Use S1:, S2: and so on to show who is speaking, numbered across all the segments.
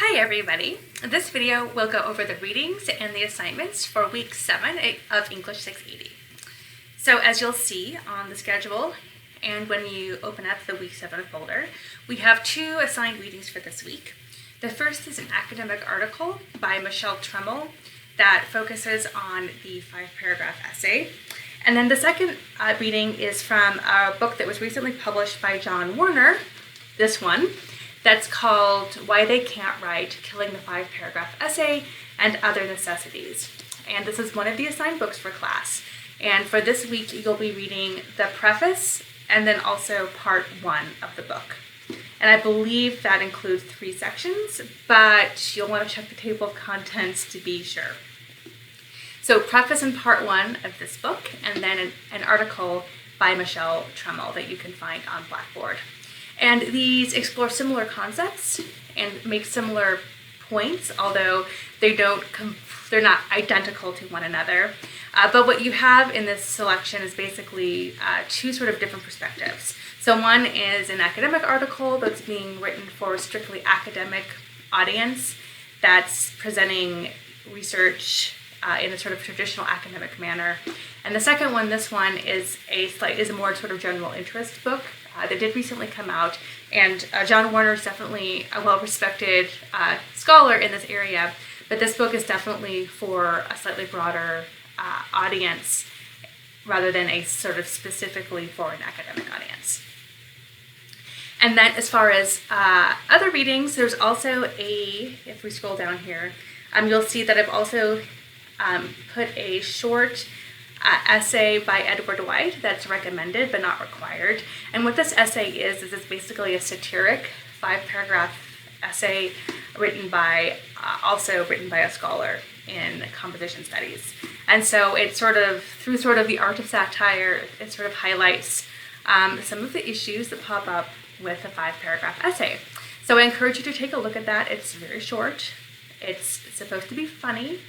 S1: Hi everybody! This video will go over the readings and the assignments for week 7 of English 680. So as you'll see on the schedule and when you open up the week 7 folder, we have 2 assigned readings for this week. The first is an academic article by Michelle Tremmel that focuses on the 5-paragraph essay. And then the second reading is from a book that was recently published by John Warner, this one, that's called Why They Can't Write, Killing the 5-Paragraph Essay and Other Necessities. And this is one of the assigned books for class. And for this week, you'll be reading the preface and then also part 1 of the book. And I believe that includes 3 sections, but you'll want to check the table of contents to be sure. So preface in part 1 of this book, and then an article by Michelle Tremmel that you can find on Blackboard. And these explore similar concepts and make similar points, although they're not identical to one another. But what you have in this selection is basically 2 sort of different perspectives. So one is an academic article that's being written for a strictly academic audience that's presenting research in a sort of traditional academic manner. And the second one, this one, is a more sort of general interest book that did recently come out, and John Warner is definitely a well-respected scholar in this area, but this book is definitely for a slightly broader audience rather than a sort of specifically for an academic audience. And then as far as other readings, there's also if we scroll down here, you'll see that I've also put a short essay by Edward White that's recommended but not required. And what this essay is it's basically a satiric 5-paragraph essay also written by a scholar in composition studies. And so it through the art of satire, it sort of highlights some of the issues that pop up with a 5-paragraph essay. So I encourage you to take a look at that. It's very short. It's supposed to be funny.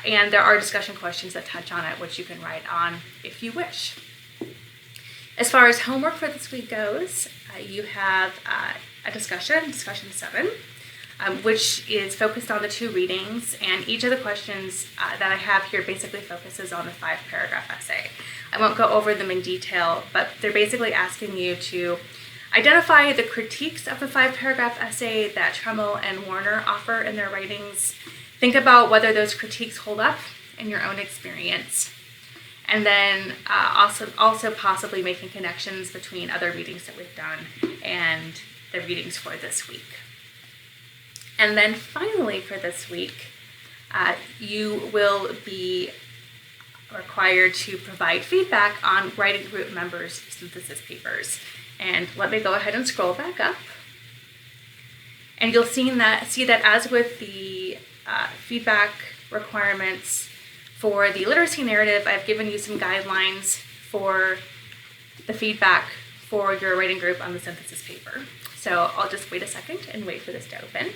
S1: And there are discussion questions that touch on it, which you can write on if you wish. As far as homework for this week goes, you have a discussion 7, which is focused on the 2 readings, and each of the questions that I have here basically focuses on the 5-paragraph essay. I won't go over them in detail, but they're basically asking you to identify the critiques of the 5-paragraph essay that Tremmel and Warner offer in their writings. Think about whether those critiques hold up in your own experience, and then also possibly making connections between other readings that we've done and the readings for this week. And then finally for this week, you will be required to provide feedback on writing group members' synthesis papers. And let me go ahead and scroll back up. And you'll see that as with the feedback requirements for the literacy narrative, I've given you some guidelines for the feedback for your writing group on the synthesis paper. So I'll just wait a second and wait for this to open.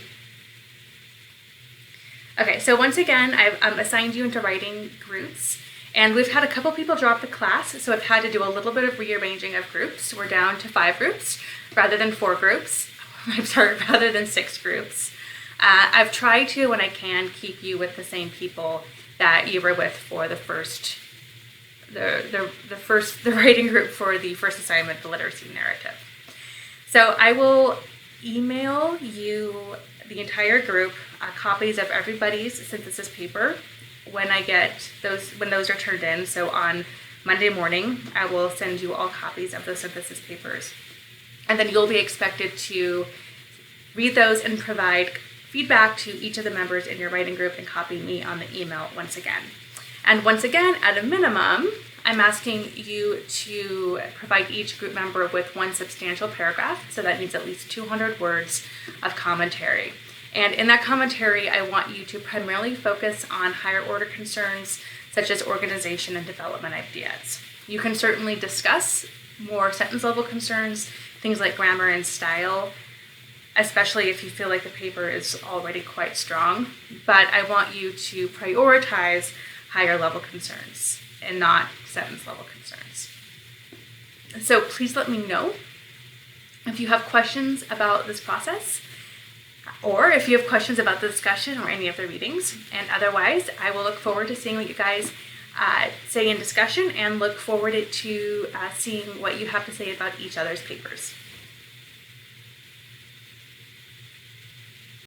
S1: Okay, so once again, I've assigned you into writing groups, and we've had a couple people drop the class, so I've had to do a little bit of rearranging of groups. We're down to 5 groups rather than 4 groups. I'm sorry, rather than 6 groups. I've tried to, when I can, keep you with the same people that you were with for the writing group for the first assignment, the literacy narrative. So I will email you, the entire group, copies of everybody's synthesis paper when those are turned in. So on Monday morning, I will send you all copies of those synthesis papers. And then you'll be expected to read those and provide feedback to each of the members in your writing group and copy me on the email once again. And once again, at a minimum, I'm asking you to provide each group member with 1 substantial paragraph, so that means at least 200 words of commentary. And in that commentary, I want you to primarily focus on higher order concerns such as organization and development ideas. You can certainly discuss more sentence level concerns, things like grammar and style, especially if you feel like the paper is already quite strong, but I want you to prioritize higher level concerns and not sentence level concerns. So please let me know if you have questions about this process. or if you have questions about the discussion or any of the readings. And otherwise, I will look forward to seeing what you guys say in discussion, and look forward to seeing what you have to say about each other's papers.